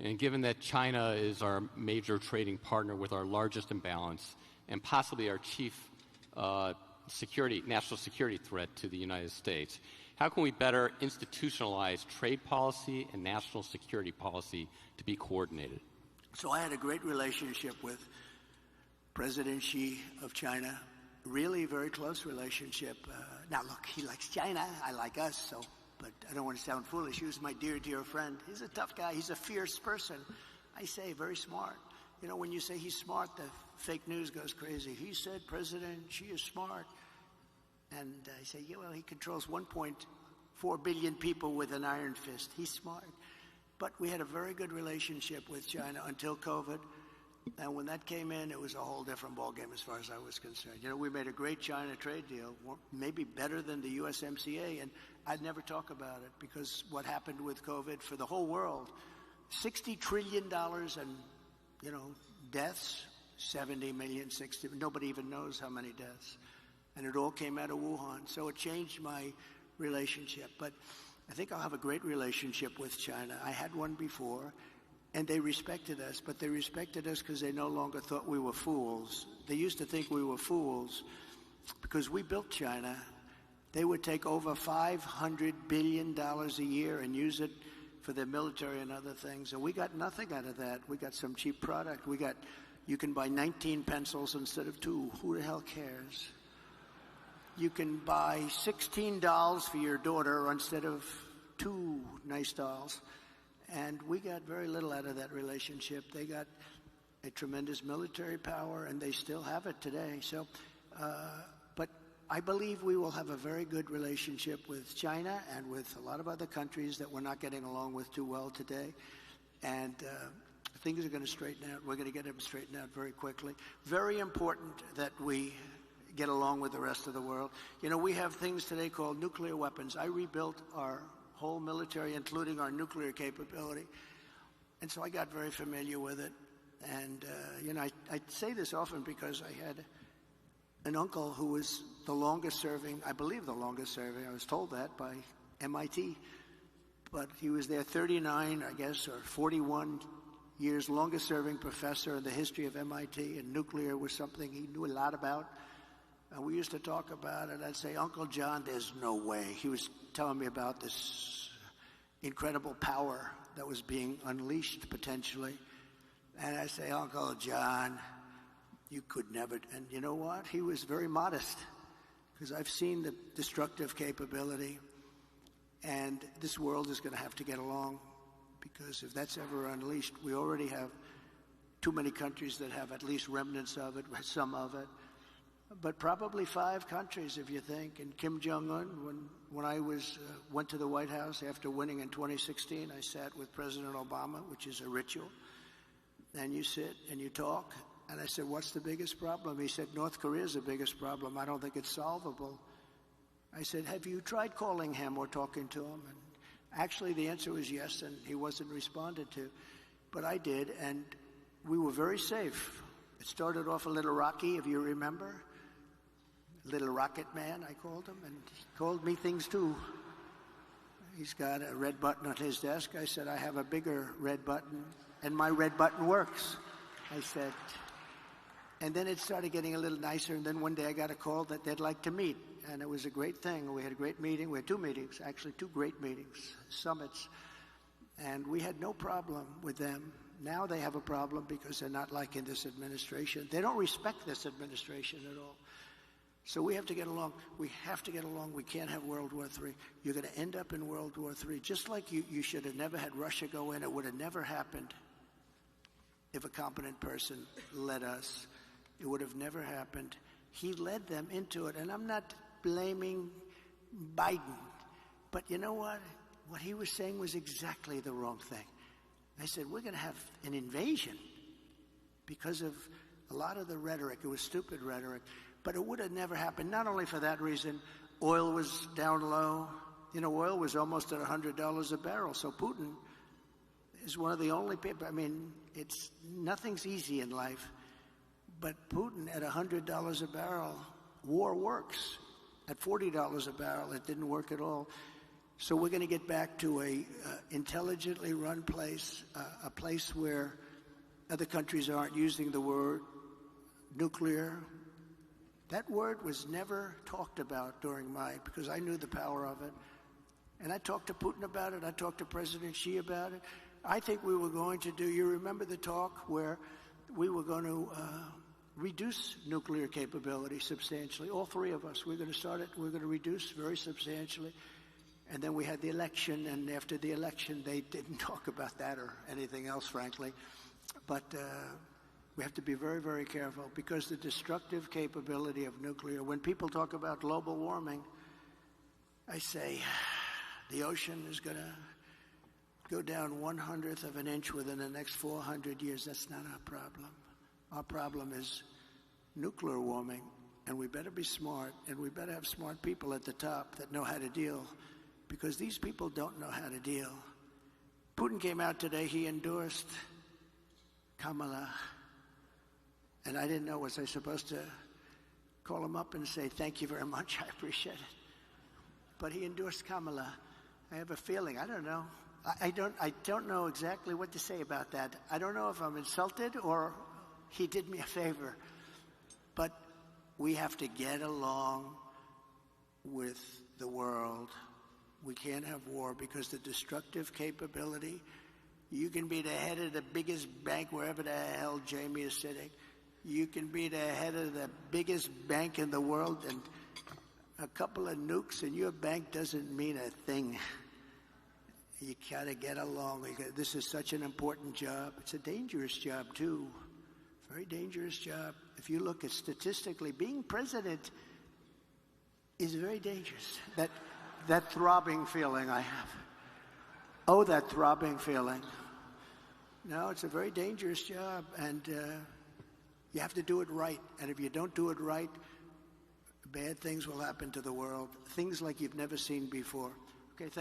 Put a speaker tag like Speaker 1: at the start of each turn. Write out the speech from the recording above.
Speaker 1: And given that China is our major trading partner with our largest imbalance and possibly our chief national security threat to the United States, how can we better institutionalize trade policy and national security policy to be coordinated?
Speaker 2: So I had a great relationship with President Xi of China, really very close relationship. Now, look, he likes China. I like us, but I don't want to sound foolish. He was my dear, dear friend. He's a tough guy. He's a fierce person. I say very smart. You know, when you say he's smart, the fake news goes crazy. He said President Xi is smart. And I say, yeah, well, he controls 1.4 billion people with an iron fist. He's smart. But we had a very good relationship with China until COVID. And when that came in, it was a whole different ballgame as far as I was concerned. You know, we made a great China trade deal, maybe better than the USMCA, and I'd never talk about it because what happened with COVID for the whole world, $60 trillion and, you know, deaths, 70 million, 60, nobody even knows how many deaths. And it all came out of Wuhan. So it changed my relationship. But I think I'll have a great relationship with China. I had one before. And they respected us, but they respected us because they no longer thought we were fools. They used to think we were fools because we built China. They would take over $500 billion a year and use it for their military and other things. And we got nothing out of that. We got some cheap product. You can buy 19 pencils instead of 2. Who the hell cares? You can buy 16 dolls for your daughter instead of 2 nice dolls. And we got very little out of that relationship. They got a tremendous military power, and they still have it today. So, but I believe we will have a very good relationship with China and with a lot of other countries that we're not getting along with too well today. And things are going to straighten out. We're going to get them straightened out very quickly. Very important that we get along with the rest of the world. You know, we have things today called nuclear weapons. I rebuilt our whole military, including our nuclear capability. And so I got very familiar with it. And, you know, I say this often because I had an uncle who was the longest serving, I believe the longest serving, I was told that by MIT, but he was there 39, I guess, or 41 years, longest serving professor in the history of MIT, and nuclear was something he knew a lot about. And we used to talk about it. I'd say, Uncle John, there's no way. He was telling me about this incredible power that was being unleashed potentially. And I say, Uncle John, you could never. And you know what? He was very modest because I've seen the destructive capability. And this world is going to have to get along because if that's ever unleashed, we already have too many countries that have at least remnants of it, some of it. But probably 5 countries, if you think. And Kim Jong-un, when I went to the White House after winning in 2016, I sat with President Obama, which is a ritual. And you sit and you talk. And I said, what's the biggest problem? He said, North Korea is the biggest problem. I don't think it's solvable. I said, have you tried calling him or talking to him? And actually, the answer was yes, and he wasn't responded to. But I did, and we were very safe. It started off a little rocky, if you remember. Little Rocket Man, I called him, and he called me things too. He's got a red button on his desk. I said, I have a bigger red button, and my red button works. I said, and then it started getting a little nicer, and then one day I got a call that they'd like to meet, and it was a great thing. We had a great meeting. We had 2 meetings, actually 2 great meetings, summits, and we had no problem with them. Now they have a problem because they're not liking this administration. They don't respect this administration at all. So we have to get along. We have to get along. We can't have World War III. You're going to end up in World War III. Just like you should have never had Russia go in. It would have never happened if a competent person led us. It would have never happened. He led them into it. And I'm not blaming Biden. But you know what? What he was saying was exactly the wrong thing. I said, we're going to have an invasion because of a lot of the rhetoric. It was stupid rhetoric. But it would have never happened, not only for that reason. Oil was down low. You know, oil was almost at $100 a barrel. So Putin is one of the only people. I mean, nothing's easy in life. But Putin at $100 a barrel, war works. At $40 a barrel, it didn't work at all. So we're going to get back to a intelligently run place, a place where other countries aren't using the word nuclear. That word was never talked about during because I knew the power of it. And I talked to Putin about it. I talked to President Xi about it. I think we were going to do, you remember the talk where we were going to reduce nuclear capability substantially. All three of us, we're going to start it, we're going to reduce very substantially. And then we had the election, and after the election, they didn't talk about that or anything else, frankly. But we have to be very, very careful because the destructive capability of nuclear, when people talk about global warming, I say the ocean is going to go down 1/100th of an inch within the next 400 years. That's not our problem. Our problem is nuclear warming, and we better be smart, and we better have smart people at the top that know how to deal, because these people don't know how to deal. Putin came out today, he endorsed Kamala, and I didn't know, was I supposed to call him up and say, thank you very much, I appreciate it. But he endorsed Kamala. I have a feeling, I don't know. I don't know exactly what to say about that. I don't know if I'm insulted or he did me a favor. But we have to get along with the world. We can't have war because the destructive capability, you can be the head of the biggest bank wherever the hell Jamie is sitting. You can be the head of the biggest bank in the world, and a couple of nukes in your bank doesn't mean a thing. You gotta get along. This is such an important job. It's a dangerous job too. Very dangerous job. If you look at statistically, being president is very dangerous. That throbbing feeling I have. Oh, that throbbing feeling. No, it's a very dangerous job, and you have to do it right. And if you don't do it right, bad things will happen to the world. Things like you've never seen before. Okay, thank you.